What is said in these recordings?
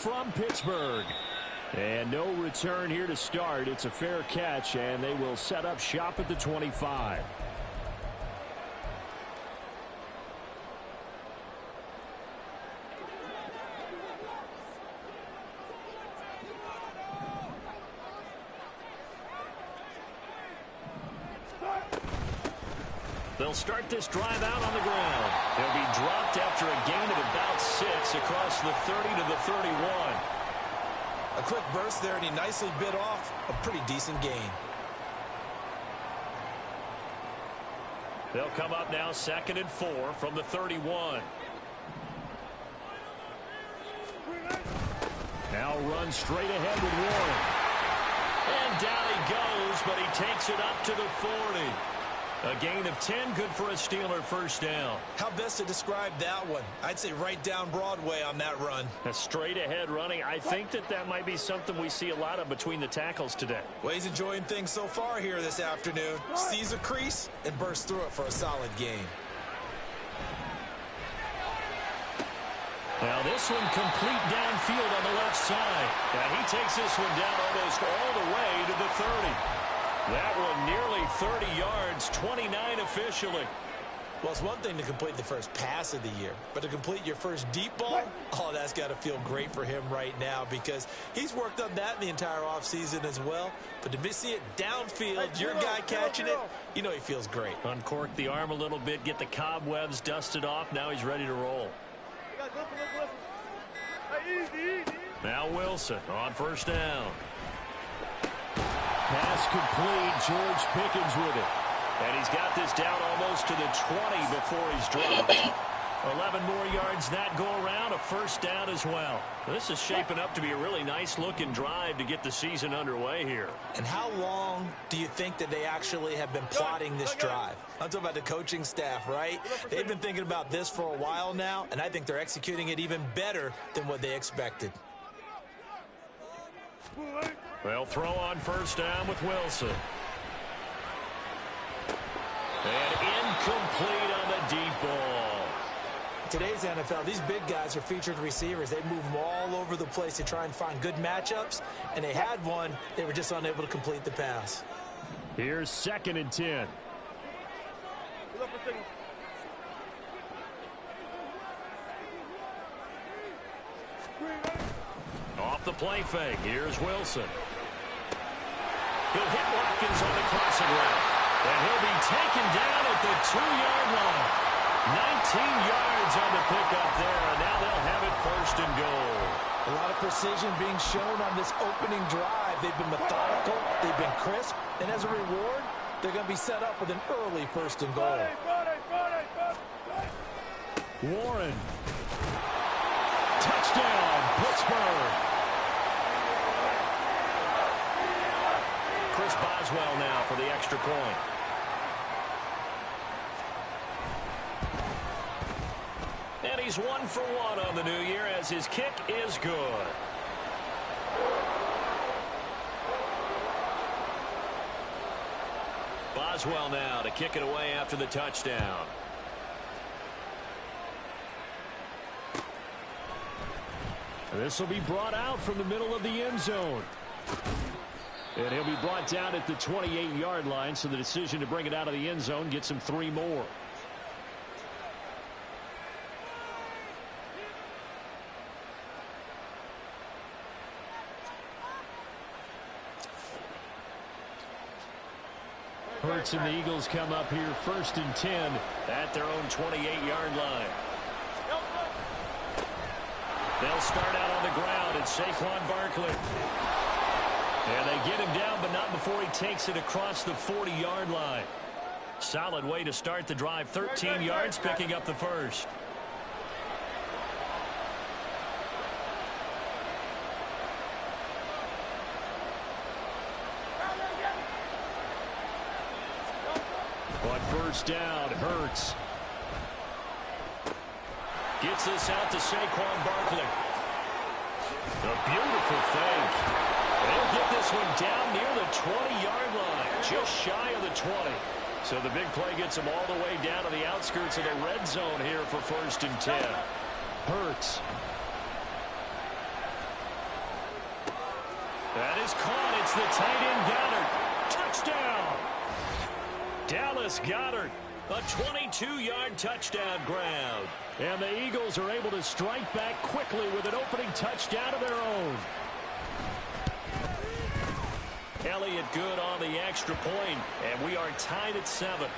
from Pittsburgh. And no return here to start. It's a fair catch, and they will set up shop at the 25. They'll start this drive out on the ground. He'll be dropped after a gain of about 6 across the 30 to the 31. A quick burst there, and he nicely bit off a pretty decent gain. They'll come up now 2nd and 4 from the 31. Now run straight ahead with Warren. And down he goes, but he takes it up to the 40. A gain of 10, good for a Steeler first down. How best to describe that one? I'd say right down Broadway on that run. A straight ahead running. I think that might be something we see a lot of between the tackles today. Well, he's enjoying things so far here this afternoon. Sees a crease and bursts through it for a solid gain. Now this one complete downfield on the left side. And he takes this one down almost all the way to the 30. That one nearly 30 yards, 29 officially. Well, it's one thing to complete the first pass of the year, but to complete your first deep ball, oh, that's got to feel great for him right now because he's worked on that in the entire offseason as well. But to see it downfield, your guy catching it, you know he feels great. Uncork the arm a little bit, get the cobwebs dusted off. Now he's ready to roll. Now Wilson on first down. Pass complete. George Pickens with it. And he's got this down almost to the 20 before he's dropped. 11 more yards that go around. A first down as well. This is shaping up to be a really nice-looking drive to get the season underway here. And how long do you think that they actually have been plotting this drive? I'm talking about the coaching staff, right? They've been thinking about this for a while now, and I think they're executing it even better than what they expected. They'll throw on first down with Wilson. And incomplete on the deep ball. Today's NFL, these big guys are featured receivers. They move them all over the place to try and find good matchups, and they had one. They were just unable to complete the pass. Here's 2nd and 10. Off the play fake. Here's Wilson. He'll hit Watkins on the crossing route. And he'll be taken down at the 2-yard line. 19 yards on the pickup there. And now they'll have it 1st and goal. A lot of precision being shown on this opening drive. They've been methodical. They've been crisp. And as a reward, they're going to be set up with an early 1st and goal. Warren. Touchdown, Pittsburgh. Chris Boswell now for the extra point. And he's 1 for 1 on the new year as his kick is good. Boswell now to kick it away after the touchdown. This will be brought out from the middle of the end zone. And he'll be brought down at the 28-yard line, so the decision to bring it out of the end zone gets him 3 more. Hurts and the Eagles come up here 1st and 10 at their own 28-yard line. They'll start out on the ground at Saquon Barkley. And they get him down, but not before he takes it across the 40-yard line. Solid way to start the drive. 13 yards, picking up the first. On first down, Hurts. Gets this out to Saquon Barkley. A beautiful fake. They'll get this one down near the 20-yard line, just shy of the 20. So the big play gets them all the way down to the outskirts of the red zone here for 1st and 10. Hurts. That is caught. It's the tight end Goddard. Touchdown. Dallas Goddard. A 22-yard touchdown grab. And the Eagles are able to strike back quickly with an opening touchdown of their own. Elliott good on the extra point, and we are tied at 7.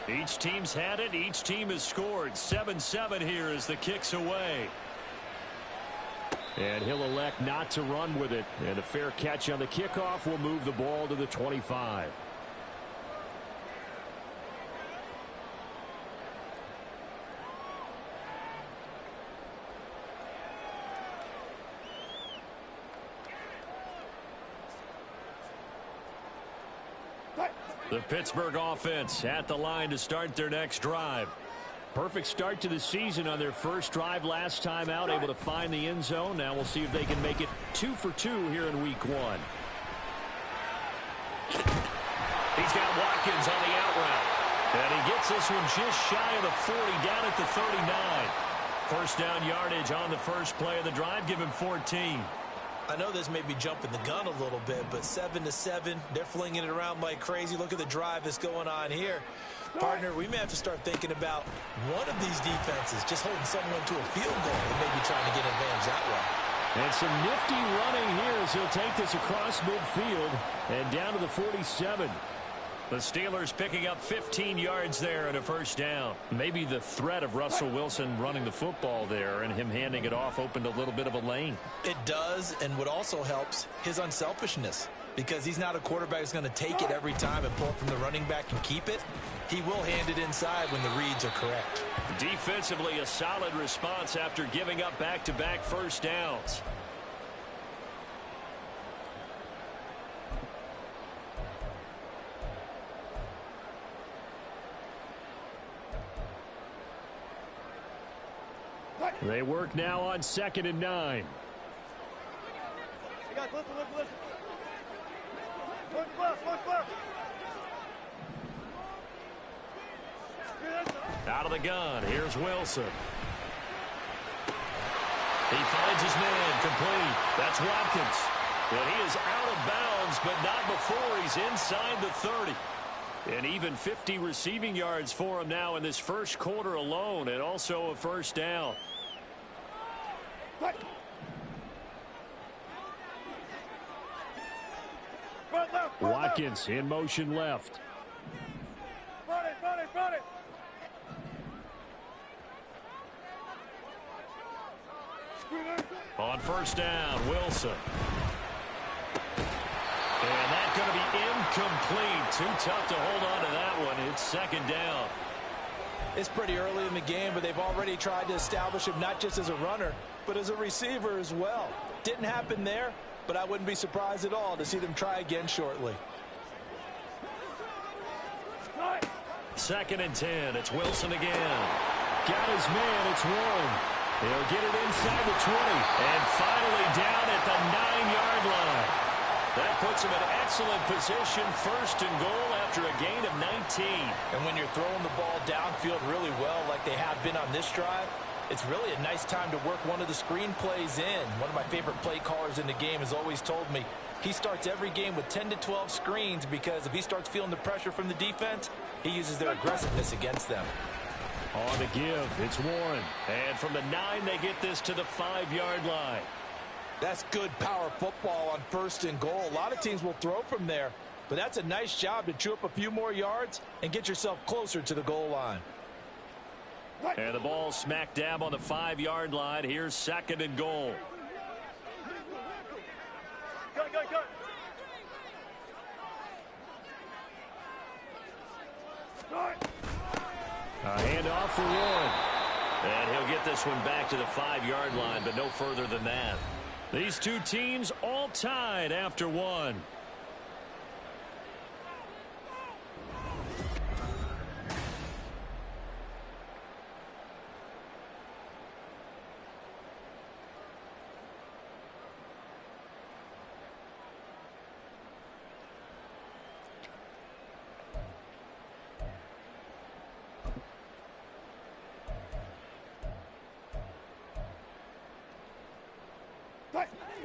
Each team's had it. Each team has scored. 7-7 here as the kick's away. And he'll elect not to run with it. And a fair catch on the kickoff will move the ball to the 25. The Pittsburgh offense at the line to start their next drive. Perfect start to the season on their first drive last time out, able to find the end zone. Now we'll see if they can make it 2 for 2 here in week 1. He's got Watkins on the out route. And he gets this one just shy of the 40, down at the 39. First down yardage on the first play of the drive. Give him 14. I know this may be jumping the gun a little bit, but 7-7, they're flinging it around like crazy. Look at the drive that's going on here. Partner, we may have to start thinking about one of these defenses just holding someone to a field goal and maybe trying to get advantage that way. And some nifty running here as he'll take this across midfield and down to the 47. The Steelers picking up 15 yards there and a first down. Maybe the threat of Russell Wilson running the football there and him handing it off opened a little bit of a lane. It does, and what also helps, his unselfishness. Because he's not a quarterback who's going to take it every time and pull it from the running back and keep it. He will hand it inside when the reads are correct. Defensively, a solid response after giving up back-to-back first downs. They work now on 2nd and 9. Listen. Out of the gun, here's Wilson. He finds his man, complete. That's Watkins. And he is out of bounds, but not before he's inside the 30. And even 50 receiving yards for him now in this first quarter alone, and also a first down. Watkins in motion left. Run it. On first down, Wilson. And that's going to be incomplete. Too tough to hold on to that one. It's 2nd down. It's pretty early in the game, but they've already tried to establish him not just as a runner, but as a receiver as well. Didn't happen there, but I wouldn't be surprised at all to see them try again shortly. 2nd and 10. It's Wilson again. Got his man. It's Warren. He'll get it inside the 20. And finally down at the 9-yard line. That puts him in excellent position, 1st and goal after a gain of 19. And when you're throwing the ball downfield really well like they have been on this drive, it's really a nice time to work one of the screen plays in. One of my favorite play callers in the game has always told me he starts every game with 10 to 12 screens because if he starts feeling the pressure from the defense, he uses their aggressiveness against them. On the give, it's Warren. And from the 9, they get this to the 5-yard line. That's good power football on 1st and goal. A lot of teams will throw from there, but that's a nice job to chew up a few more yards and get yourself closer to the goal line. And the ball smack dab on the 5-yard line. Here's 2nd and goal. Go. A handoff for Warren. And he'll get this one back to the 5-yard line, but no further than that. These two teams all tied after 1.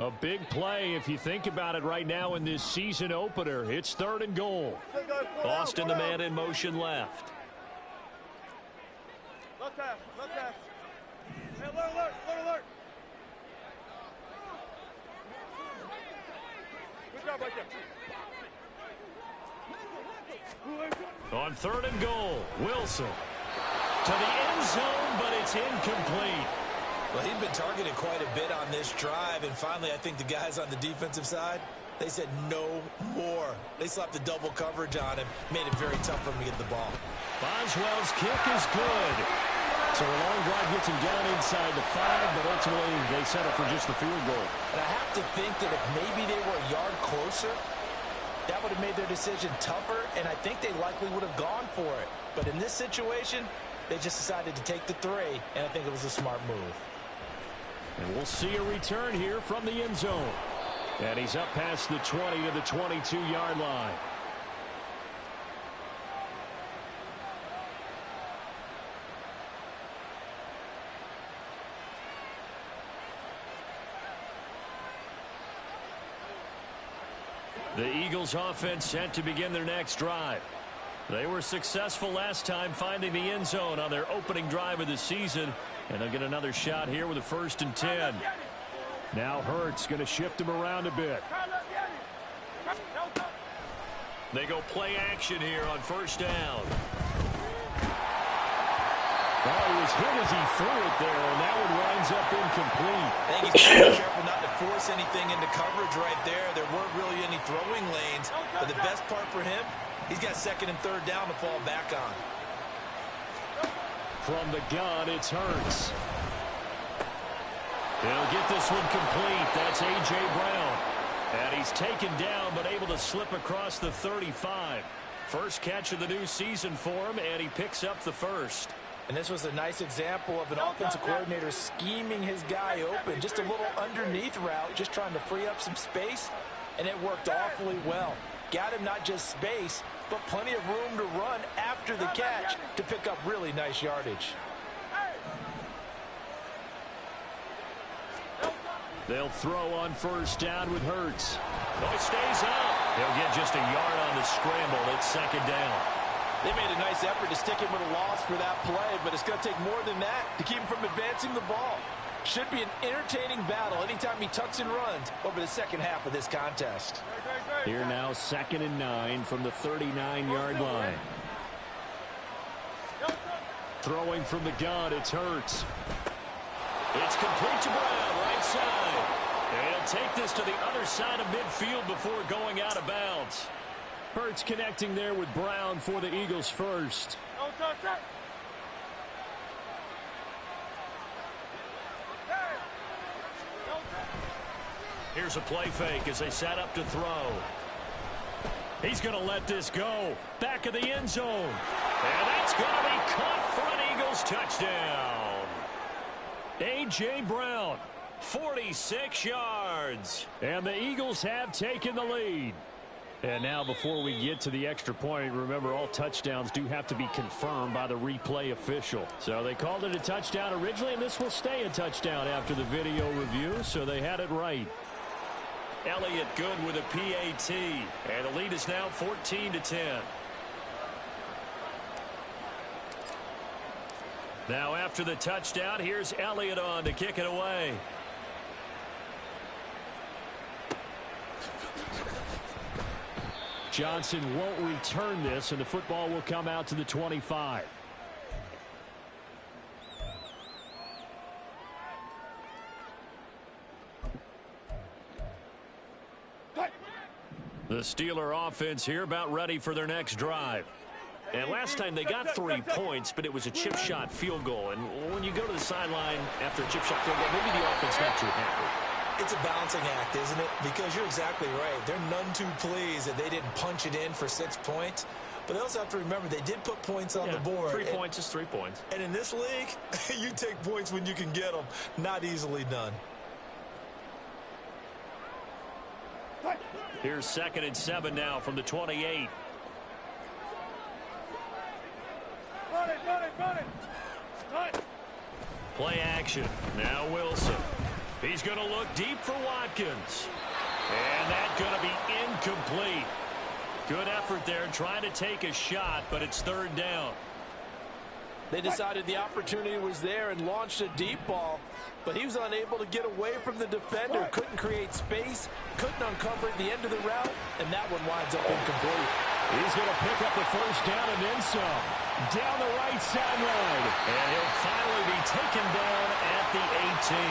A big play if you think about it right now in this season opener. It's 3rd and goal. Austin, the man in motion left. Look at. Hey, alert. Good job right there. On 3rd and goal, Wilson. To the end zone, but it's incomplete. Well, he'd been targeted quite a bit on this drive, and finally I think the guys on the defensive side, they said no more. They slapped the double coverage on him, made it very tough for him to get the ball. Boswell's kick is good. So a long drive gets him down inside the 5, but ultimately they settle for just the field goal. And I have to think that if maybe they were a yard closer, that would have made their decision tougher, and I think they likely would have gone for it. But in this situation, they just decided to take the 3, and I think it was a smart move. And we'll see a return here from the end zone. And he's up past the 20 to the 22-yard line. The Eagles offense set to begin their next drive. They were successful last time finding the end zone on their opening drive of the season. And they'll get another shot here with a 1st and 10. Now Hurts going to shift him around a bit. They go play action here on 1st down. Oh, he was hit as he threw it there, and that one winds up incomplete. I think he's got to be careful not to force anything into coverage right there. There weren't really any throwing lanes, but the best part for him, he's got 2nd and 3rd down to fall back on. From the gun, it's Hurts. He'll get this one complete. That's A.J. Brown. And he's taken down, but able to slip across the 35. First catch of the new season for him, and he picks up the 1st. And this was a nice example of an offensive coordinator scheming his guy open. Just a little underneath route, just trying to free up some space, and it worked awfully well. Got him not just space, but plenty of room to run after the catch to pick up really nice yardage. They'll throw on 1st down with Hurts. Oh, he stays up. He'll get just a yard on the scramble. It's 2nd down. They made a nice effort to stick him with a loss for that play, but it's going to take more than that to keep him from advancing the ball. Should be an entertaining battle anytime he tucks and runs over the second half of this contest. Here now 2nd and 9 from the 39-yard line. Throwing from the gun, it's Hurts. It's complete to Brown, right side. And he'll take this to the other side of midfield before going out of bounds. Hurts connecting there with Brown for the Eagles 1st. Here's a play fake as they set up to throw. He's going to let this go. Back of the end zone. And that's going to be caught for an Eagles touchdown. A.J. Brown, 46 yards. And the Eagles have taken the lead. And now before we get to the extra point, remember all touchdowns do have to be confirmed by the replay official. So they called it a touchdown originally, and this will stay a touchdown after the video review, so they had it right. Elliott good with a PAT, and the lead is now 14-10. Now after the touchdown, here's Elliott on to kick it away. Johnson won't return this, and the football will come out to the 25. The Steeler offense here about ready for their next drive. And last time they got 3 points, but it was a chip shot field goal. And when you go to the sideline after a chip shot field goal, maybe the offense not too happy. It's a balancing act, isn't it? Because you're exactly right. They're none too pleased that they didn't punch it in for 6 points. But they also have to remember they did put points on the board. 3 points is 3 points. And in this league, you take points when you can get them. Not easily done. Here's 2nd and 7 now from the 28. Run it. Play action. Now Wilson. He's going to look deep for Watkins. And that's going to be incomplete. Good effort there trying to take a shot, but it's third down. They decided the opportunity was there and launched a deep ball, but he was unable to get away from the defender. Couldn't create space, couldn't uncover at the end of the route, and that one winds up incomplete. He's going to pick up the first down and then some. Down the right sideline. And he'll finally be taken down at the 18.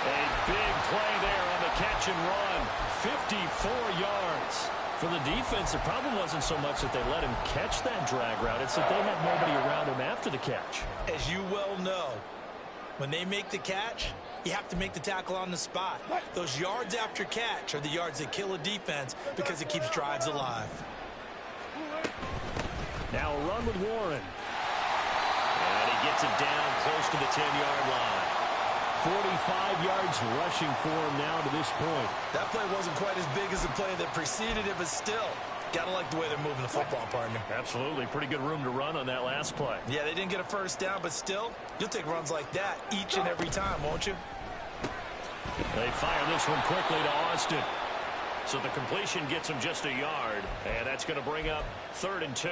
A big play there on the catch and run. 54 yards. For the defense, the problem wasn't so much that they let him catch that drag route. It's that they had nobody around him after the catch. As you well know, when they make the catch, you have to make the tackle on the spot. Those yards after catch are the yards that kill a defense because it keeps drives alive. Now a run with Warren. And he gets it down close to the 10-yard line. 45 yards rushing for him now to this point. That play wasn't quite as big as the play that preceded it, but still, got to like the way they're moving the football, partner. Absolutely. Pretty good room to run on that last play. Yeah, they didn't get a first down, but still, you'll take runs like that each and every time, won't you? They fire this one quickly to Austin. So the completion gets him just a yard, and that's going to bring up 3rd and 2.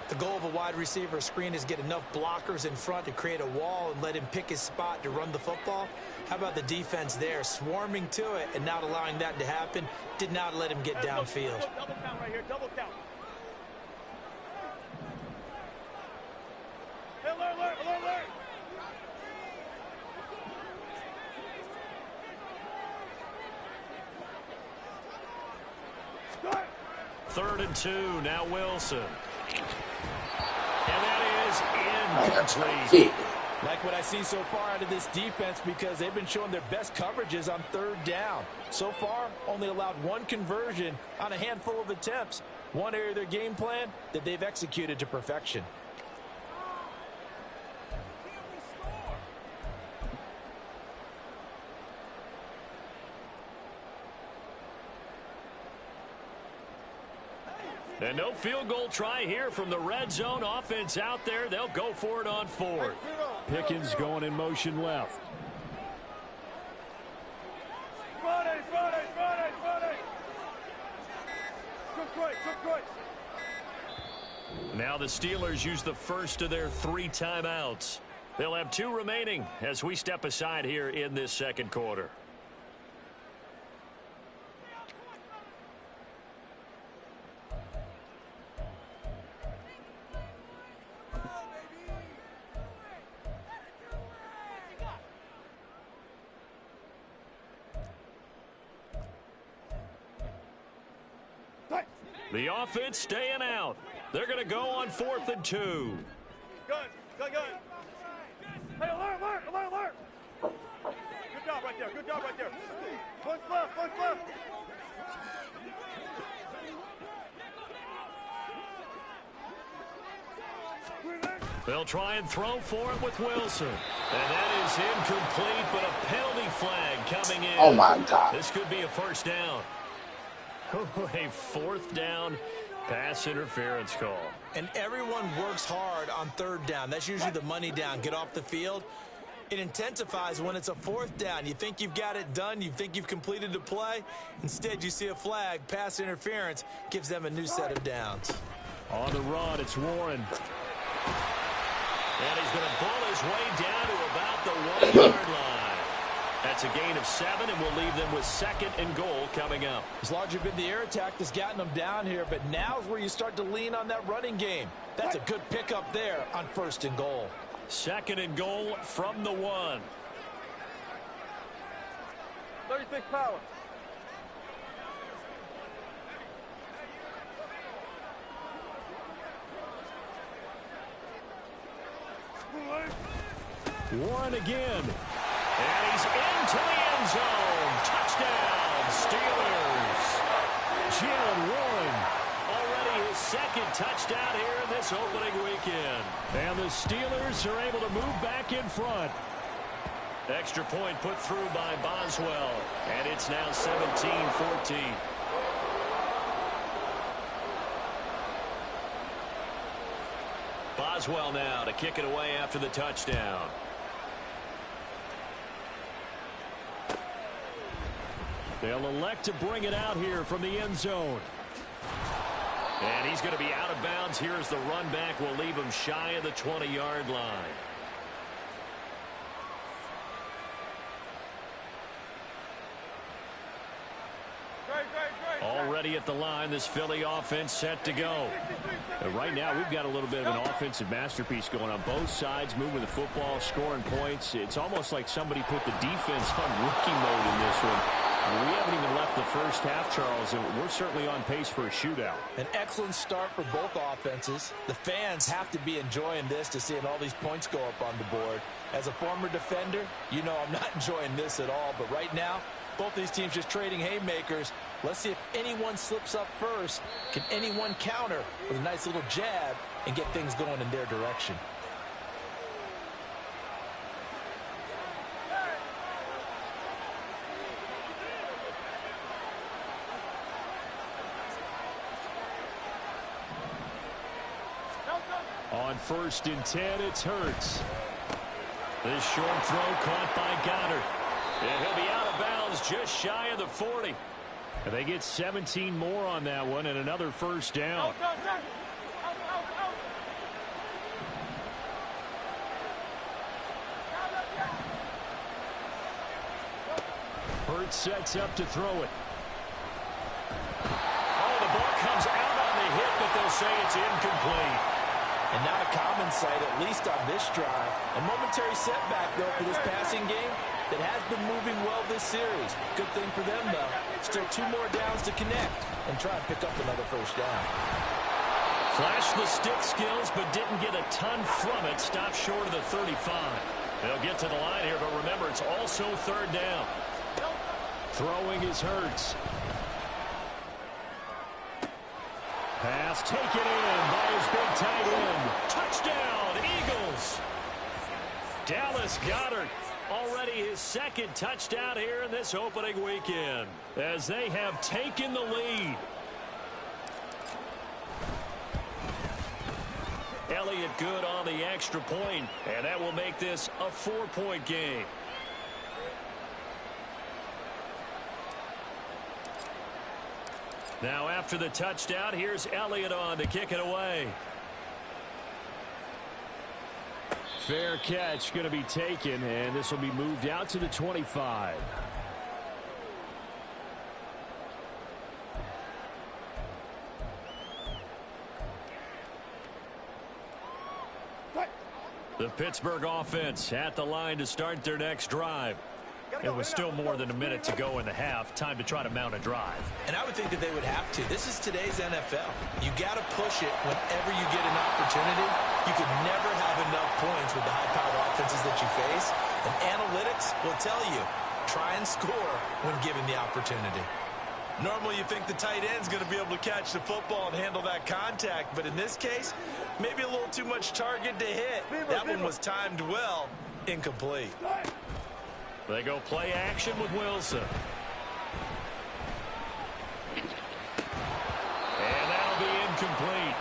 The goal of a wide receiver screen is get enough blockers in front to create a wall and let him pick his spot to run the football. How about the defense there, swarming to it and not allowing that to happen? Did not let him get downfield. Double count right here, double count. Hey, alert, alert, alert, alert. Start. 3rd and 2, now Wilson. And that is incomplete. Like what I see so far out of this defense because they've been showing their best coverages on 3rd down. So far, only allowed one conversion on a handful of attempts. One area of their game plan that they've executed to perfection. And no field goal try here from the red zone. Offense out there. They'll go for it on 4th. Pickens going in motion left. Friday. Good. Now the Steelers use the first of their 3 timeouts. They'll have 2 remaining as we step aside here in this second quarter. The offense staying out. They're going to go on 4th and 2. Gun. Hey, alert. Good job right there. Punch left. They'll try and throw for it with Wilson. And that is incomplete, but a penalty flag coming in. Oh, my God. This could be a first down. A 4th down pass interference call. And everyone works hard on 3rd down. That's usually the money down. Get off the field. It intensifies when it's a 4th down. You think you've got it done. You think you've completed the play. Instead, you see a flag. Pass interference gives them a new set of downs. On the run, it's Warren. And he's going to bull his way down to about the 1-yard line. That's a gain of 7, and we'll leave them with 2nd and goal coming up. It's largely been the air attack that's gotten them down here, but now's where you start to lean on that running game. That's a good pickup there on 1st and goal. 2nd and goal from the 1. 36 power. Warren again. And he's into the end zone. Touchdown, Steelers. Jalen Warren, already his 2nd touchdown here in this opening weekend. And the Steelers are able to move back in front. Extra point put through by Boswell. And it's now 17-14. Boswell now to kick it away after the touchdown. They'll elect to bring it out here from the end zone. And he's going to be out of bounds here as the run back will leave him shy of the 20-yard line. Already at the line, this Philly offense set to go. Right now, we've got a little bit of an offensive masterpiece going on both sides, moving the football, scoring points. It's almost like somebody put the defense on rookie mode in this one. We haven't even left the first half, Charles, and we're certainly on pace for a shootout. An excellent start for both offenses. The fans have to be enjoying this to seeing all these points go up on the board. As a former defender, you know I'm not enjoying this at all, but right now, both these teams just trading haymakers. Let's see if anyone slips up first. Can anyone counter with a nice little jab and get things going in their direction? On 1st and 10, it's Hurts. This short throw caught by Goddard. And he'll be out of bounds just shy of the 40. And they get 17 more on that one and another first down. Hurts sets up to throw it. Oh, the ball comes out on the hit, but they'll say it's incomplete. And not a common sight, at least on this drive. A momentary setback, though, for this passing game that has been moving well this series. Good thing for them, though. Still 2 more downs to connect and try and pick up another first down. Flashed the stick skills, but didn't get a ton from it. Stopped short of the 35. They'll get to the line here, but remember, it's also 3rd down. Throwing is Hurts. Pass taken in by his big tight end. Touchdown, Eagles. Dallas Goedert, already his 2nd touchdown here in this opening weekend, as they have taken the lead. Elliott good on the extra point, and that will make this a 4-point game. Now after the touchdown, here's Elliott on to kick it away. Fair catch going to be taken, and this will be moved out to the 25. The Pittsburgh offense at the line to start their next drive. It was still more than a minute to go in the half. Time to try to mount a drive. And I would think that they would have to. This is today's NFL. You got to push it whenever you get an opportunity. You could never have enough points with the high-powered offenses that you face. And analytics will tell you, try and score when given the opportunity. Normally you think the tight end's going to be able to catch the football and handle that contact. But in this case, maybe a little too much target to hit. That one was timed well. Incomplete. They go play action with Wilson. And that'll be incomplete.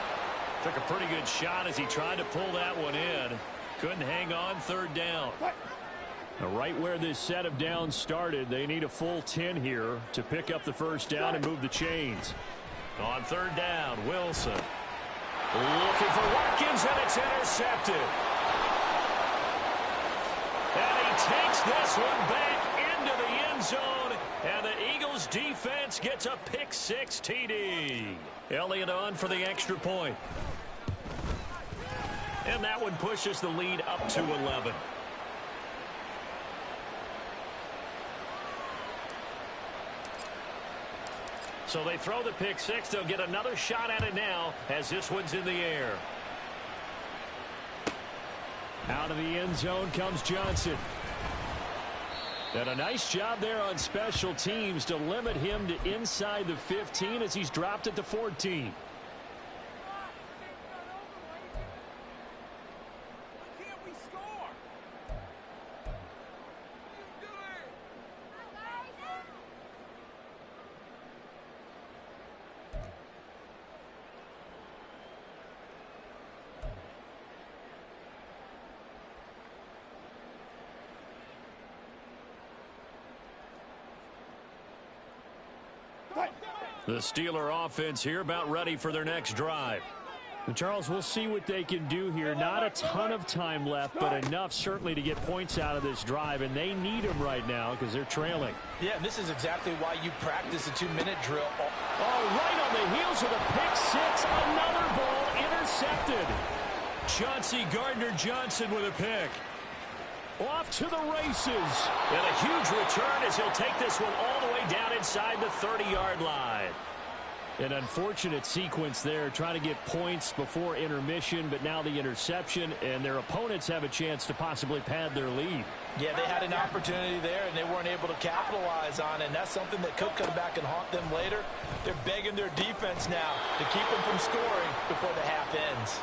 Took a pretty good shot as he tried to pull that one in. Couldn't hang on 3rd down. Now, right where this set of downs started, they need a full 10 here to pick up the first down and move the chains. On 3rd down, Wilson. Looking for Watkins, and it's intercepted. And he takes this one back into the end zone, and the Eagles defense gets a pick-6 TD. Elliott on for the extra point. And that one pushes the lead up to 11. So they throw the pick-6. They'll get another shot at it now as this one's in the air. Out of the end zone comes Johnson. And a nice job there on special teams to limit him to inside the 15 as he's dropped at the 14. The Steeler offense here about ready for their next drive. Charles, we'll see what they can do here. Not a ton of time left, but enough certainly to get points out of this drive, and they need them right now because they're trailing. Yeah, and this is exactly why you practice a 2-minute drill. Oh, right on the heels of the pick six, another ball intercepted. Chauncey Gardner-Johnson with a pick. Off to the races. And a huge return as he'll take this one all the way down inside the 30-yard line. An unfortunate sequence there, trying to get points before intermission, but now the interception, and their opponents have a chance to possibly pad their lead. Yeah, they had an opportunity there, and they weren't able to capitalize on it, and that's something that could come back and haunt them later. They're begging their defense now to keep them from scoring before the half ends.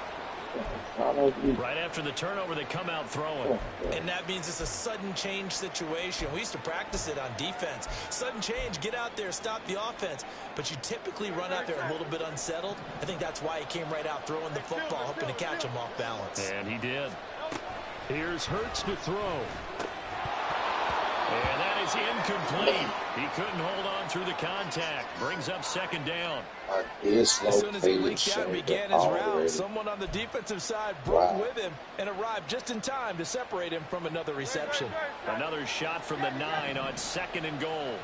Right after the turnover, they come out throwing. And that means it's a sudden change situation. We used to practice it on defense. Sudden change, get out there, stop the offense. But you typically run out there a little bit unsettled. I think that's why he came right out throwing the football, hoping to catch him off balance. And he did. Here's Hurts to throw. And that is incomplete. He couldn't hold on through the contact. Brings up second down. As soon as he leaked out and began his route, someone on the defensive side broke with him and arrived just in time to separate him from another reception. Another shot from the 9 on 2nd and goal.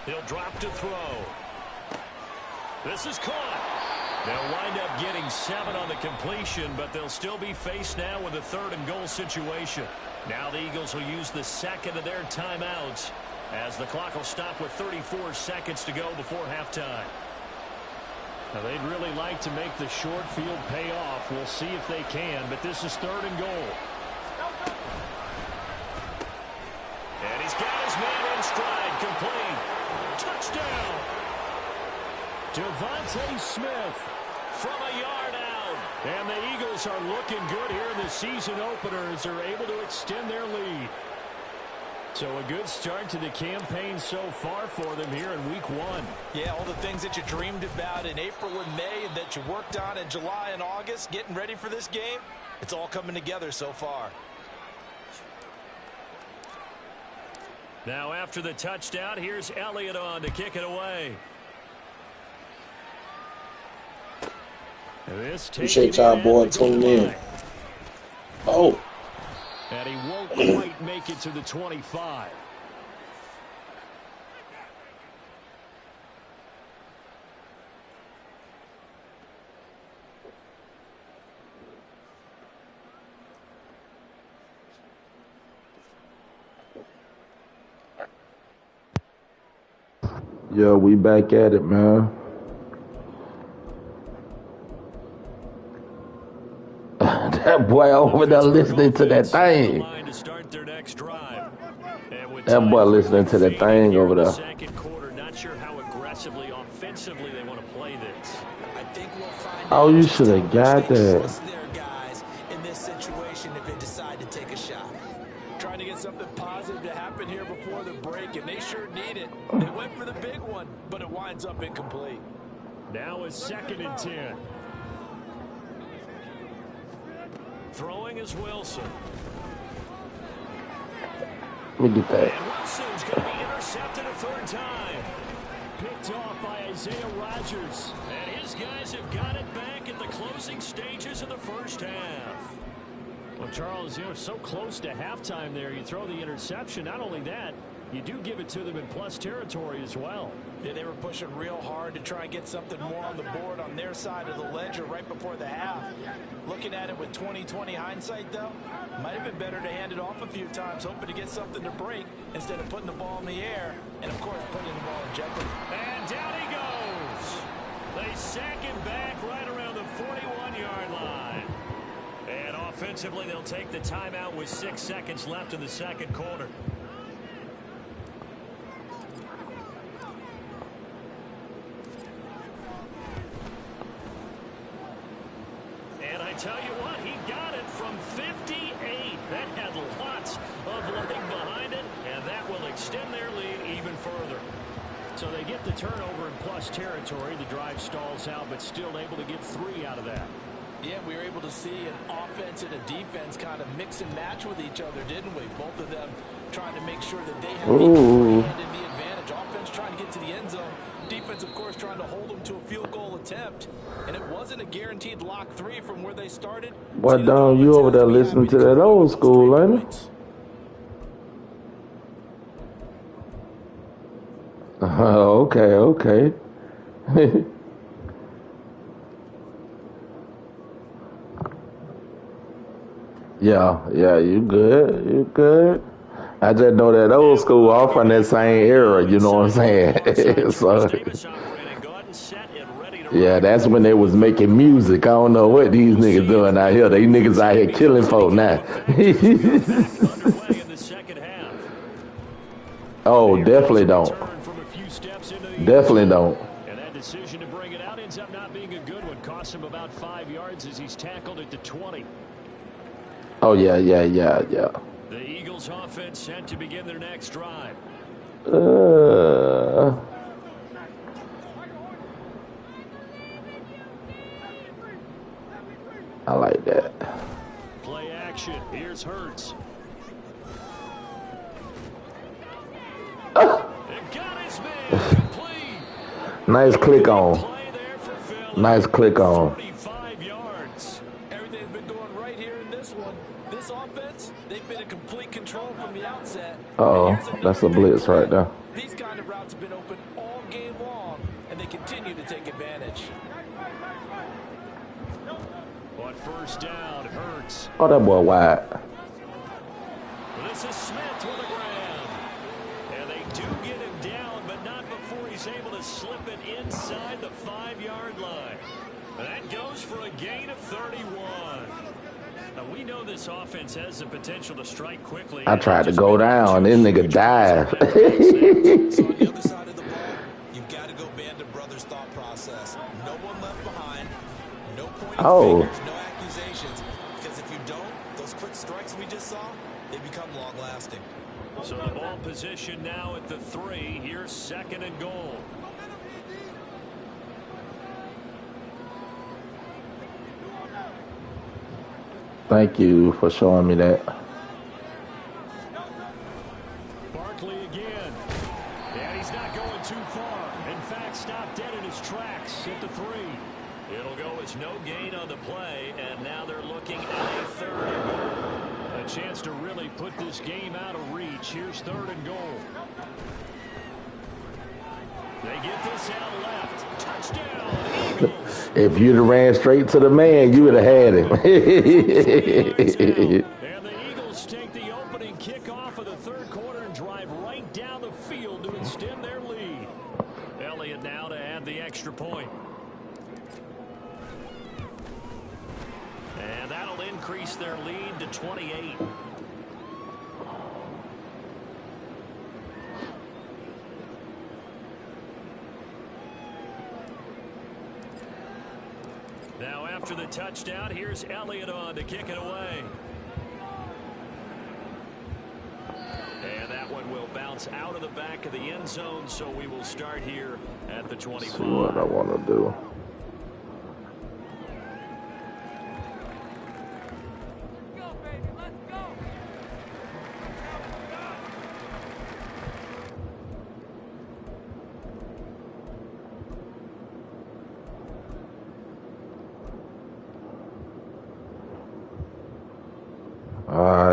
He'll drop to throw. This is caught. They'll wind up getting 7 on the completion, but they'll still be faced now with a 3rd and goal situation. Now the Eagles will use the second of their timeouts as the clock will stop with 34 seconds to go before halftime. Now they'd really like to make the short field pay off. We'll see if they can, but this is 3rd and goal. And he's got his man in stride, complete. Touchdown. Devontae Smith from a yard out. And the Eagles are looking good here in the season opener as they're able to extend their lead. So a good start to the campaign so far for them here in week 1. Yeah, all the things that you dreamed about in April and May and that you worked on in July and August, getting ready for this game, it's all coming together so far. Now after the touchdown, here's Elliott on to kick it away. Appreciate y'all, boy, tuning in. Oh. And he won't quite make it to the 25. Yeah, we back at it, man. That boy over there listening to that thing. That boy listening to that thing over there. Second quarter, not sure how aggressively, offensively they want to play this. I think we'll find Oh, you should have got that. there, guys, in this situation if they decide to take a shot. Trying to get something positive to happen here before the break, and they sure need it. They went for the big one, but it winds up incomplete. Now is 2nd and 10. Throwing is Wilson. Let me get that. And Wilson's going to be intercepted a 3rd time. Picked off by Isaiah Rodgers. And his guys have got it back at the closing stages of the first half. Well, Charles, you know, so close to halftime there. You throw the interception. Not only that, you do give it to them in plus territory as well. Yeah, they were pushing real hard to try and get something more on the board on their side of the ledger right before the half. Looking at it with 20/20 hindsight, though, might have been better to hand it off a few times, hoping to get something to break instead of putting the ball in the air and, of course, putting the ball in jeopardy. And down he goes. They sack him back right around the 41-yard line. And offensively, they'll take the timeout with 6 seconds left in the second quarter. And I tell you what, he got it from 58. That had lots of leg behind it, and that will extend their lead even further. So they get the turnover in plus territory. The drive stalls out, but still able to get 3 out of that. Yeah, we were able to see an offense and a defense kind of mix and match with each other, didn't we? Both of them trying to make sure that they have the Ooh. hand in the advantage. Offense trying to get to the end zone. Defense, of course, trying to hold them to a field goal attempt. And it wasn't a guaranteed lock 3 from where they started. What, Don, you over there listening to that old school, ain't it? Okay, okay. Yeah, you good. You good. I just know that old school all from that same era, you know what I'm saying? So, yeah, that's when they was making music. I don't know what these niggas doing out here. These niggas out here killing folk now. Oh, definitely don't. Definitely don't. And that decision to bring it out ends up not being a good one. Costs him about 5 yards as he's tackled at the 20. Oh, yeah. The Eagles offense set to begin their next drive. I like that. Play action. Here's Hurts. Got his man complete. Nice click on. Nice click on. 45 yards. Everything's been going right here in this one. This offense, they've been in complete control from the outset. That's a blitz right there. These kind of routes have been open all game long, and they continue to take advantage. On first down, Hurts. Oh, that boy wide. This is Smith with a grab. And they do get him down, but not before he's able to slip it inside the 5-yard line. That goes for a gain of 31. Now, we know this offense has the potential to strike quickly. I tried to go down. This nigga dive. So on the other side of the ball, you've got to go Band of Brothers thought process. No one left behind. No pointing fingers, no accusations. Because if you don't, those quick strikes we just saw, they become long-lasting. So the ball position now at the 3. Here's 2nd and goal. Thank you for showing me that. Barkley again. And he's not going too far. In fact, stopped dead in his tracks at the 3. It'll go as no gain on the play, and now they're looking at a 3rd and goal. A chance to really put this game out of reach. Here's 3rd and goal. They get this out left. Touchdown, Eagles. If you'd have ran straight to the man, you would have had him. And the Eagles take the opening kickoff of the 3rd quarter and drive right down the field to extend their lead. Elliott now to add the extra point. And that'll increase their lead to 28. Now after the touchdown, here's Elliott on to kick it away. And that one will bounce out of the back of the end zone, so we will start here at the 25. See what I want to do.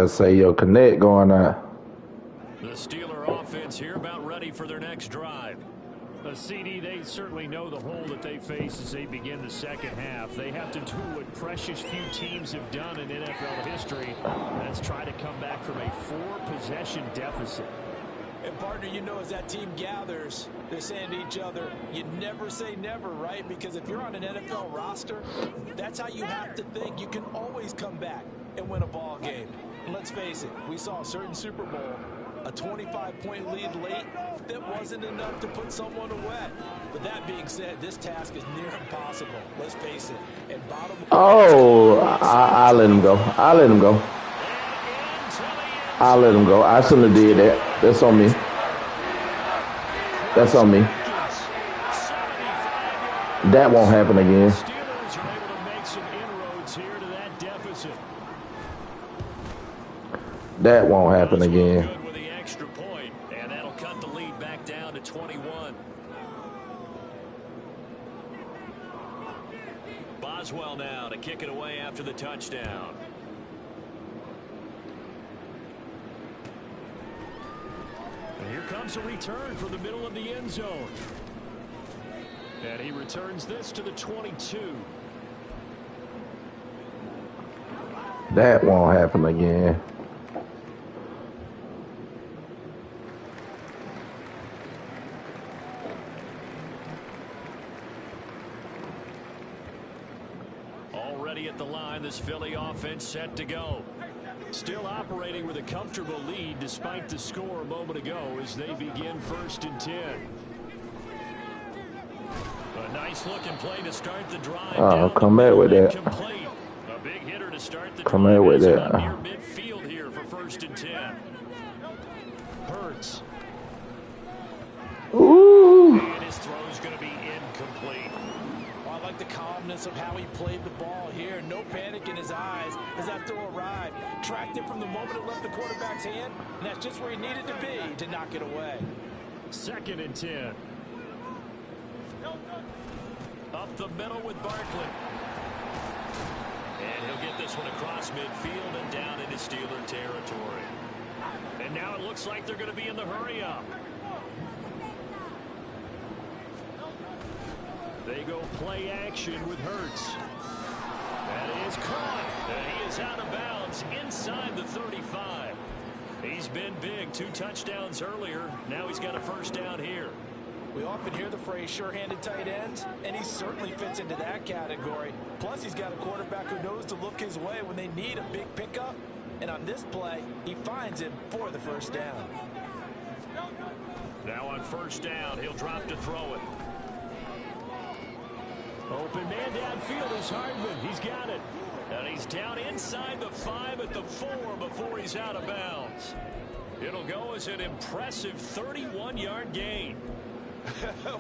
Say your connect going on. The Steeler offense here about ready for their next drive. CD, they certainly know the hole that they face as they begin the second half. They have to do what precious few teams have done in NFL history. That's try to come back from a 4-possession deficit. And partner, you know, as that team gathers, they're saying to each other, you never say never, right? Because if you're on an NFL roster, that's how you have to think. You can always come back and win a ball game. And let's face it, we saw a certain Super Bowl, a 25-point lead late, that wasn't enough to put someone away. But that being said, this task is near impossible. Let's face it. And bottom I let him go. I let him go. I let him go. I shouldn't have did that. That's on me. That's on me. That won't happen again. Steelers are able to make some inroads That won't happen Does well again. good with the extra point, and that'll cut the lead back down to 21. Boswell now to kick it away after the touchdown. And here comes a return from the middle of the end zone. And he returns this to the 22. That won't happen again. Already at the line, this Philly offense set to go. Still operating with a comfortable lead despite the score a moment ago as they begin 1st and 10. A nice looking play to start the drive. Oh, come back with that. Complete. A big hitter to start the Come drive. back with Near that. midfield here for 1st and 10. Hurts. Ooh. And his throw's going to be incomplete. I like the calmness of how he played the ball here. No panic in his eyes as that throw arrived. Tracked it from the moment it left the quarterback's hand, and that's just where he needed to be to knock it away. 2nd and 10. Up the middle with Barkley. And he'll get this one across midfield and down into Steeler territory. And now it looks like they're going to be in the hurry-up. They go play action with Hurts. That is caught. And he is out of bounds inside the 35. He's been big. 2 touchdowns earlier. Now he's got a 1st down here. We often hear the phrase sure-handed tight ends, and he certainly fits into that category. Plus, he's got a quarterback who knows to look his way when they need a big pickup. And on this play, he finds him for the 1st down. Now on 1st down, he'll drop to throw it. Open man downfield is Hardman. He's got it. And he's down inside the 5 at the 4 before he's out of bounds. It'll go as an impressive 31-yard gain.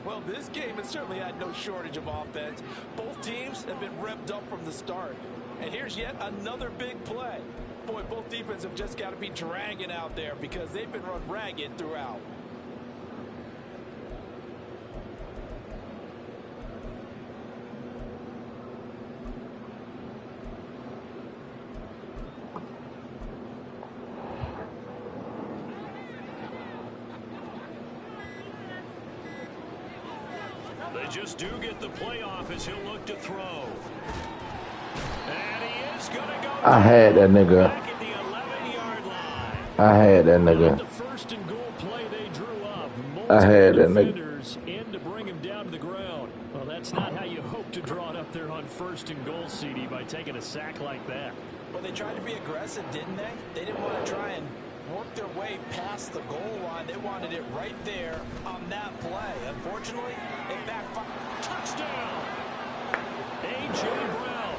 Well, this game has certainly had no shortage of offense. Both teams have been revved up from the start. And here's yet another big play. Boy, both defenses have just got to be dragging out there because they've been run ragged throughout. They just do get the playoff as he'll look to throw. And he is going to go I had that nigga. back at the 11-yard line. I had that nigga. The 1st and goal play they drew up. I had that nigga. Defenders in to bring him down to the ground. Well, that's not how you hope to draw it up there on 1st and goal, CD, by taking a sack like that. Well, they tried to be aggressive, didn't they? They didn't want to try and work their way past the goal line. They wanted it right there on that play. Unfortunately, it backfired. Touchdown! A.J. Brown,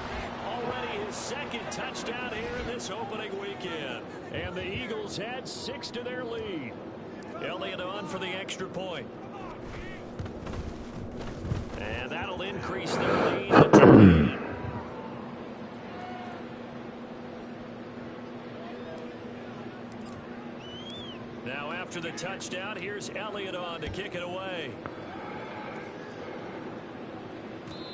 already his 2nd touchdown here this opening weekend. And the Eagles had 6 to their lead. Elliott on for the extra point. And that'll increase their lead to 20. Now after the touchdown, here's Elliott on to kick it away.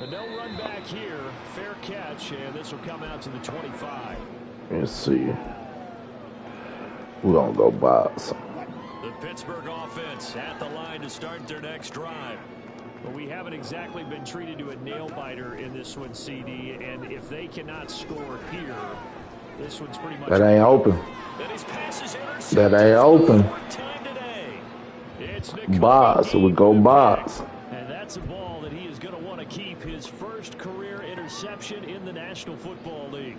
But no run back here. Fair catch, and this will come out to the 25. Let's see. We're going to go box. The Pittsburgh offense at the line to start their next drive. But we haven't exactly been treated to a nail-biter in this one, CD, and if they cannot score here, this one's pretty much... That ain't open. That ain't open. Box. We go box. And that's a ball that he is going to want to keep, his 1st career interception in the National Football League.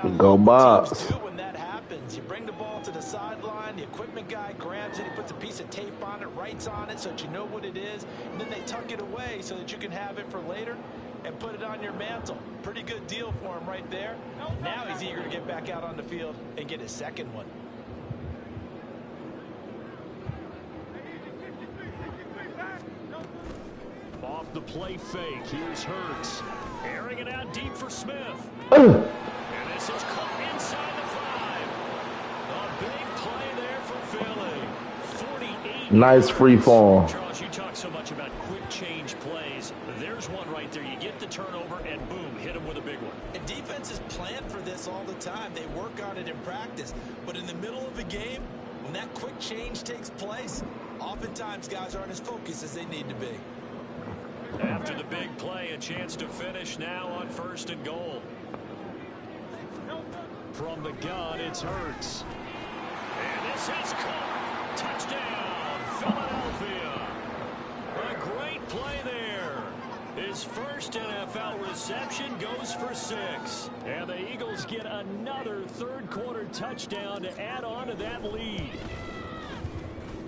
We go box. When that happens, you bring the ball to the sideline, the equipment guy grabs it, he puts a piece of tape on it, writes on it so that you know what it is, and then they tuck it away so that you can have it for later and put it on your mantle. Pretty good deal for him right there. Now he's eager to get back out on the field and get his 2nd one. Off the play fake, here's Hurts. Airing it out deep for Smith. And this is caught inside the 5. A Nice free form. Charles, you talk so much about quick change plays. There's one right there. You get the turnover, and boom, hit him with a big one. And defenses plan for this all the time. They work on it in practice. But in the middle of a game, when that quick change takes place, oftentimes guys aren't as focused as they need to be. After the big play, a chance to finish now on 1st and goal. From the gun, it's Hurts. And this is caught. Touchdown, Philadelphia. A great play there. His first NFL reception goes for 6. And the Eagles get another third-quarter touchdown to add on to that lead.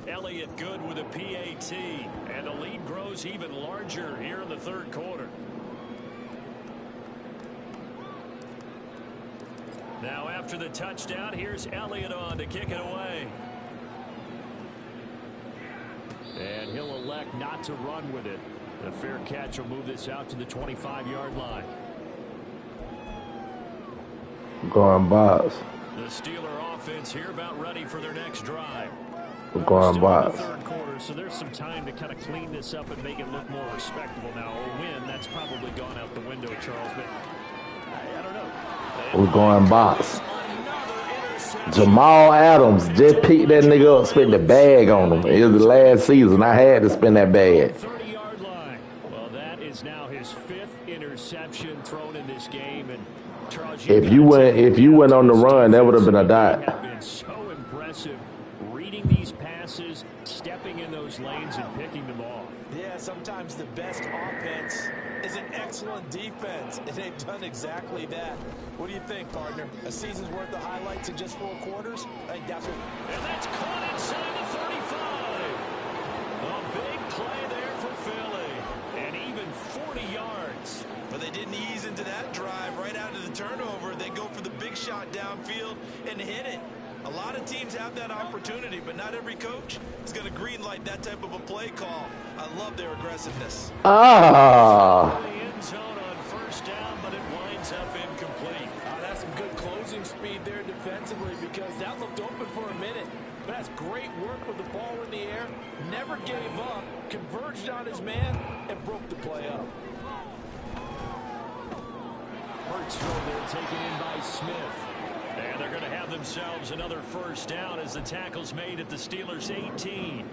Elliott good with a PAT. And the lead grows even larger here in the third quarter. Now after the touchdown, here's Elliott on to kick it away. And he'll elect not to run with it. The fair catch will move this out to the 25-yard line. Going box. The Steeler offense here about ready for their next drive. We're going box. Third quarter, so there's some time to kind of clean this up and make it look more respectable. Now, a win, that's probably gone out the window, Charles, but I don't know. We're going box. Jamal Adams just picked that nigga up, spent the bag on him. It was the last season. I had to spend that bag. 30-yard line. Well, that is now his 5th interception thrown in this game. And Charles, If you went on the run, that would have been a dot. Have been so impressive reading these passes, stepping in those lanes, and picking them off. Yeah, sometimes the best offense is an excellent defense, and they've done exactly that. What do you think, partner? A season's worth of highlights in just 4 quarters? I think that's what... And that's caught inside the 35. A big play there for Philly. And even 40 yards. But they didn't ease into that drive right out of the turnover. They go for the big shot downfield and hit it. A lot of teams have that opportunity, but not every coach is going to greenlight that type of a play call. I love their aggressiveness. Ah. The end zone on 1st down, but it winds up incomplete. That's some good closing speed there defensively because that looked open for a minute. But that's great work with the ball in the air. Never gave up, converged on his man, and broke the play up. Hurts there taken in by Smith. And they're going to have themselves another 1st down as the tackle's made at the Steelers' 18.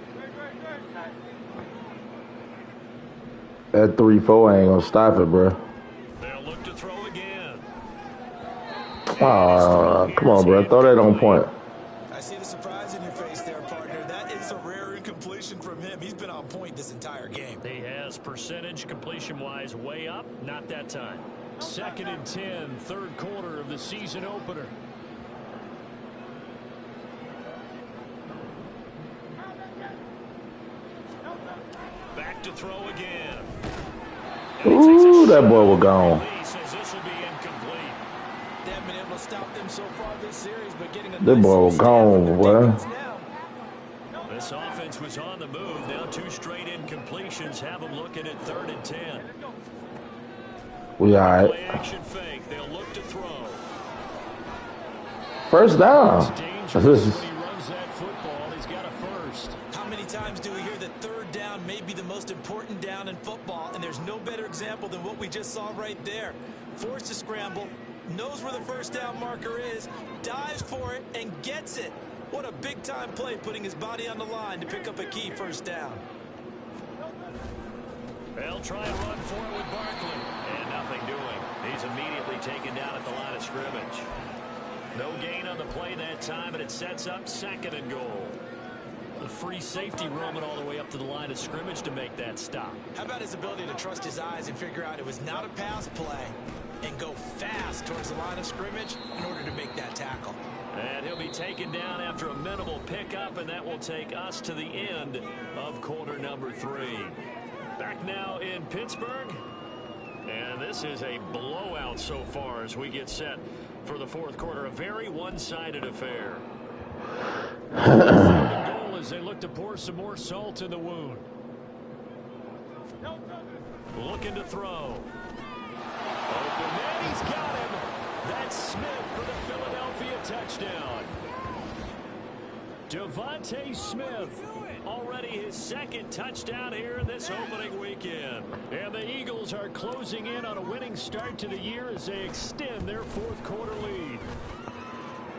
That 3-4 ain't gonna stop it, bro. They'll look to throw again. Come on, bro. Throw that on point. I see the surprise in your face there, partner. That is a rare incompletion from him. He's been on point this entire game. He has percentage completion-wise way up. Not that time. 2nd and 10, third quarter of the season opener. Back to throw again. Ooh, that boy was gone. This will be incomplete. They haven't been able to stop them so far this series, but getting a That boy was gone, boy. This offense was on the move. Now 2 straight incompletions have them looking at 3rd and 10. We all right. Play action fake. They'll look to throw. 1st down. It's dangerous when he runs that football. He's got a 1st. How many times do we hear that 3rd down may be the most important down in football, and there's no better example than what we just saw right there. Forced to scramble, knows where the 1st down marker is, dives for it, and gets it. What a big-time play, putting his body on the line to pick up a key 1st down. They'll try and run for it with Barkley. And nothing doing. He's immediately taken down at the line of scrimmage. No gain on the play that time, and it sets up 2nd and goal. The free safety roaming all the way up to the line of scrimmage to make that stop. How about his ability to trust his eyes and figure out it was not a pass play and go fast towards the line of scrimmage in order to make that tackle. And he'll be taken down after a minimal pickup, and that will take us to the end of quarter number 3. Back now in Pittsburgh. And this is a blowout so far as we get set for the 4th quarter. A very one-sided affair. Goal as they look to pour some more salt in the wound. Looking to throw. Open man, he's got him. That's Smith for the Philadelphia touchdown. Devontae Smith, already his second touchdown here in this opening weekend. And the Eagles are closing in on a winning start to the year as they extend their fourth quarter lead.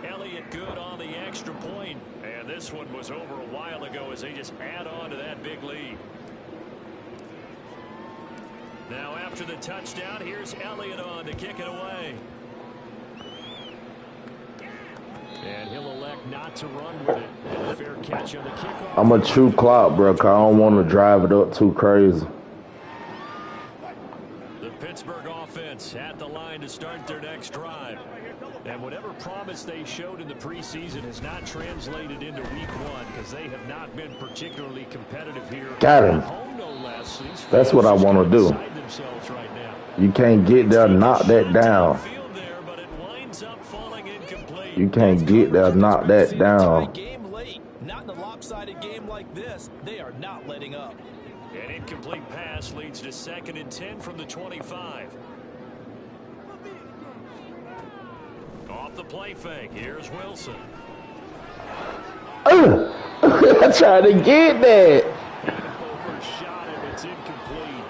Elliott good on the extra point. And this one was over a while ago as they just add on to that big lead. Now after the touchdown, here's Elliott on to kick it away. And he'll elect not to run with it. And a fair catch on the kickoff. I'm a true clock, bro. I don't want to drive it up too crazy. The Pittsburgh offense at the line to start their next drive. And whatever promise they showed in the preseason has not translated into week one because they have not been particularly competitive here. Got him. Home, no less. That's what I want to do. Right now. You can't get there, knock that down. You can't get there, knock that down. Game late. Not in a lopsided game like this. They are not letting up. An incomplete pass leads to 2nd and 10 from the 25. Off the play fake. Here's Wilson. I tried to get that. Overshot him. It's incomplete.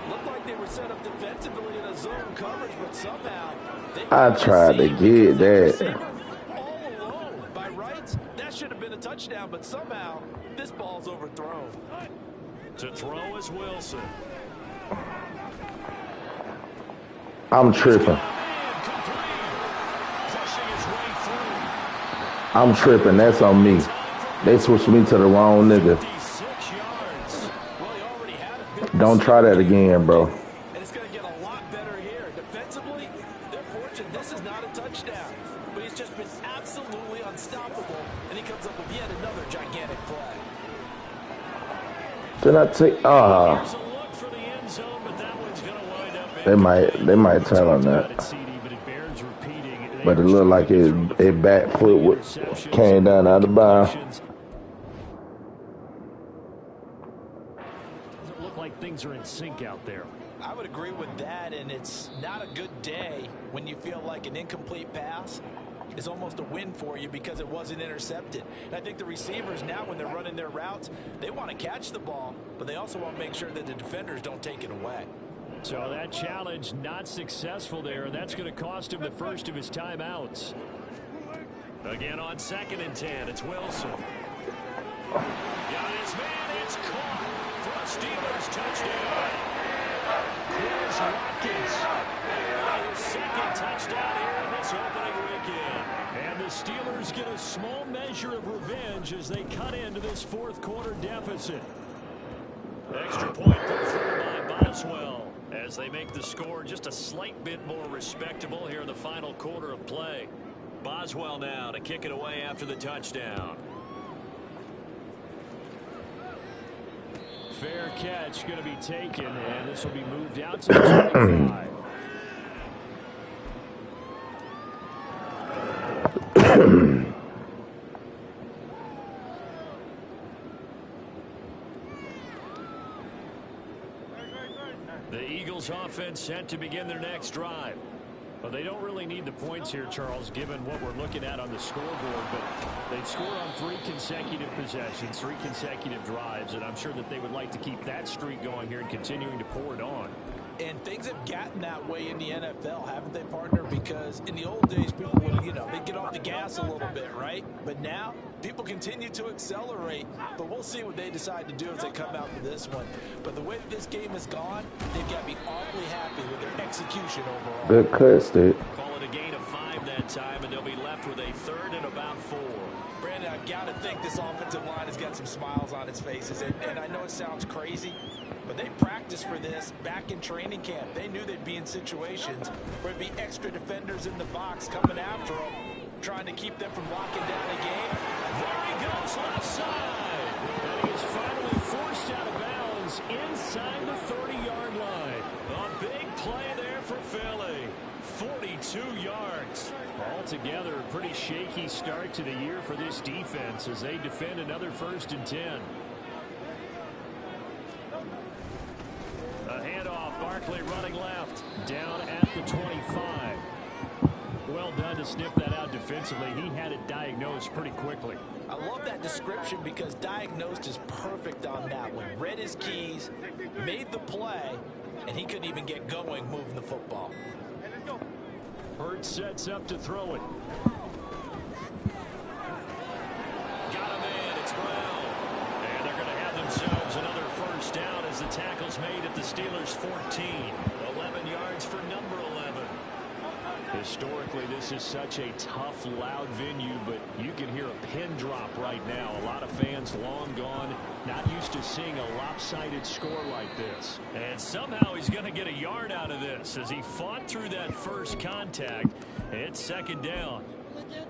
Looked like they were set up defensively in a zone coverage, but somehow I tried to get that. all alone. By rights, that should have been a touchdown, but somehow this ball's overthrown. To throw is Wilson. I'm tripping. I'm tripping. That's on me. They switched me to the wrong nigga. Don't try that again, bro. And it's going to get a lot better here. Defensively, they're fortunate this is not a touchdown. But he's just been absolutely unstoppable, and he comes up with yet another gigantic play. Did I take? They might tell on that. But it looked like it back foot came down out of the bounds. Doesn't look like things are in sync out there. I would agree with that, and it's not a good day when you feel like an incomplete pass is almost a win for you because it wasn't intercepted. And I think the receivers now, when they're running their routes, they want to catch the ball, but they also want to make sure that the defenders don't take it away. So that challenge not successful there, and that's going to cost him the first of his timeouts. Again on 2nd and 10, it's Wilson. Got his man, it's caught for a Steelers touchdown. Here's Watkins. His second touchdown here in this opening weekend. And the Steelers get a small measure of revenge as they cut into this fourth quarter deficit. Extra point put through by Boswell as they make the score just a slight bit more respectable here in the final quarter of play. Boswell now to kick it away after the touchdown. Fair catch going to be taken, and this will be moved out to the 25. The Eagles offense set to begin their next drive. But they don't really need the points here, Charles, given what we're looking at on the scoreboard. But they've scored on 3 consecutive possessions, 3 consecutive drives, and I'm sure that they would like to keep that streak going here and continuing to pour it on. And things have gotten that way in the NFL, haven't they, partner? Because in the old days, people would, they'd get off the gas a little bit, right? But now, people continue to accelerate. But we'll see what they decide to do as they come out for this one. But the way that this game has gone, they've got to be awfully happy with their execution overall. Good cuts, dude. Call it a gain of 5 that time, and they'll be left with a 3rd and about 4. Brandon, I've got to think this offensive line has got some smiles on its faces. And I know it sounds crazy, but they practiced for this back in training camp. They knew they'd be in situations where there'd be extra defenders in the box coming after them, trying to keep them from locking down a game. There he goes left side. And he is finally forced out of bounds inside the 30-yard line. A big play there for Philly. 42 yards. Altogether, a pretty shaky start to the year for this defense as they defend another 1st and 10. A handoff, Barkley running left, down at the 25. well done to sniff that out defensively. He had it diagnosed pretty quickly. I love that description because diagnosed is perfect on that one. Read his keys, made the play, and he couldn't even get going moving the football. Hurts sets up to throw it. Got him in. It's Brown. And they're going to have themselves another first down as the tackle's made at the Steelers' 14. 11 yards for number 11. Historically, this is such a tough, loud venue, but you can hear a pin drop right now. A lot of fans long gone, not used to seeing a lopsided score like this. And somehow he's going to get a yard out of this as he fought through that first contact. It's second down.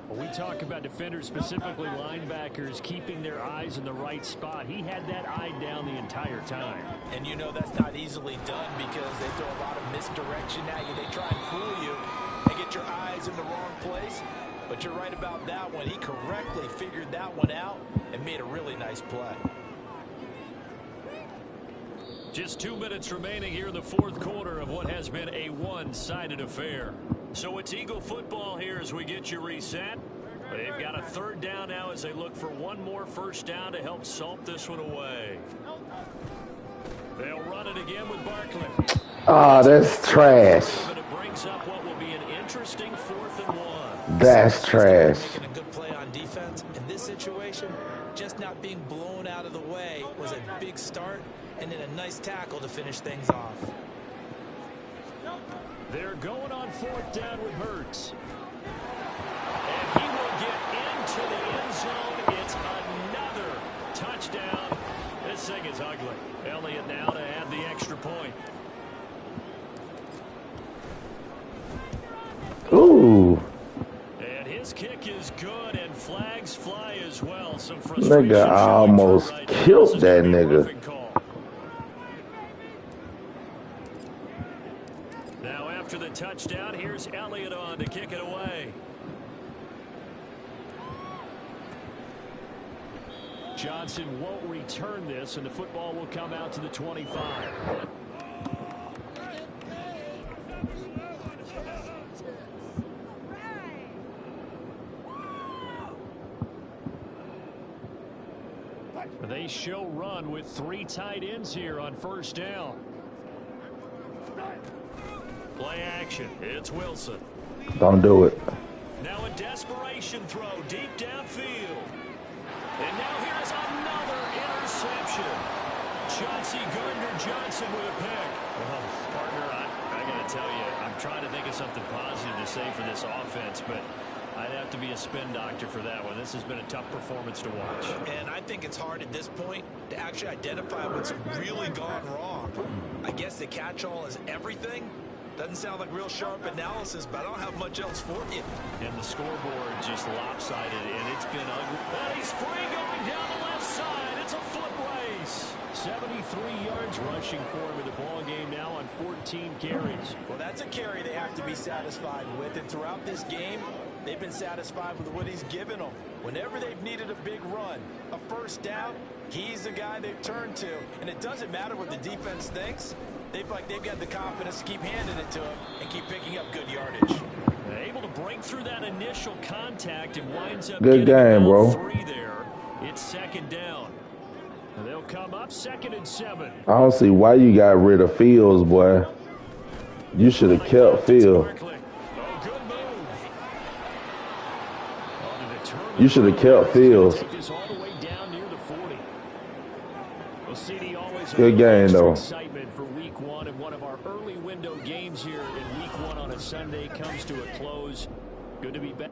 When we talk about defenders, specifically linebackers, keeping their eyes in the right spot. He had that eye down the entire time. And you know that's not easily done because they throw a lot of misdirection at you. They try and fool you and get your eyes in the wrong place. But you're right about that one. He correctly figured that one out and made a really nice play. Just 2 minutes remaining here in the fourth quarter of what has been a one-sided affair. So it's Eagle football here as we get you reset. They've got a third down now as they look for one more first down to help salt this one away. They'll run it again with Barkley. Oh, that's trash. But it brings up what will be an interesting 4th and 1. That's trash. Making a good play on defense in this situation, just not being blown out of the way was a big start and then a nice tackle to finish things off. They're going on 4th down with Hurts. And he will get into the end zone. It's another touchdown. This thing is ugly. Elliott now to add the extra point. Ooh. And his kick is good, and flags fly as well. Some frustration. Nigga almost right killed that nigga. Now after the touchdown, here's Elliott on to kick it away. Johnson won't return this, and the football will come out to the 25. They show run with 3 tight ends here on first down. Play action. It's Wilson. Don't do it. Now a desperation throw deep downfield. And now here's another interception. Chauncey Gardner-Johnson with a pick. Well, partner, I got to tell you, I'm trying to think of something positive to say for this offense, but I'd have to be a spin doctor for that one. This has been a tough performance to watch. And I think it's hard at this point to actually identify what's really gone wrong. I guess the catch-all is everything. Doesn't sound like real sharp analysis, but I don't have much else for you. And the scoreboard just lopsided, and it's been ugly. But he's free going down the left side. It's a foot race. 73 yards rushing for him in the ball game now on 14 carries. Well, that's a carry they have to be satisfied with. And throughout this game, they've been satisfied with what he's given them. Whenever they've needed a big run, a first down, he's the guy they've turned to. And it doesn't matter what the defense thinks. They've got the confidence to keep handing it to him and keep picking up good yardage. Able to break through that initial contact and winds up Good game, bro. 3 there. It's second down. And they'll come up 2nd and 7. I don't see why you got rid of Fields, boy. You should have kept Fields. Oh, good move. You should have kept Fields. Take this all the way down near the 40. Well, CD always Good game, though. Excitement for week 1, and one of our early window games here in week 1 on a Sunday comes to a close. Good to be back.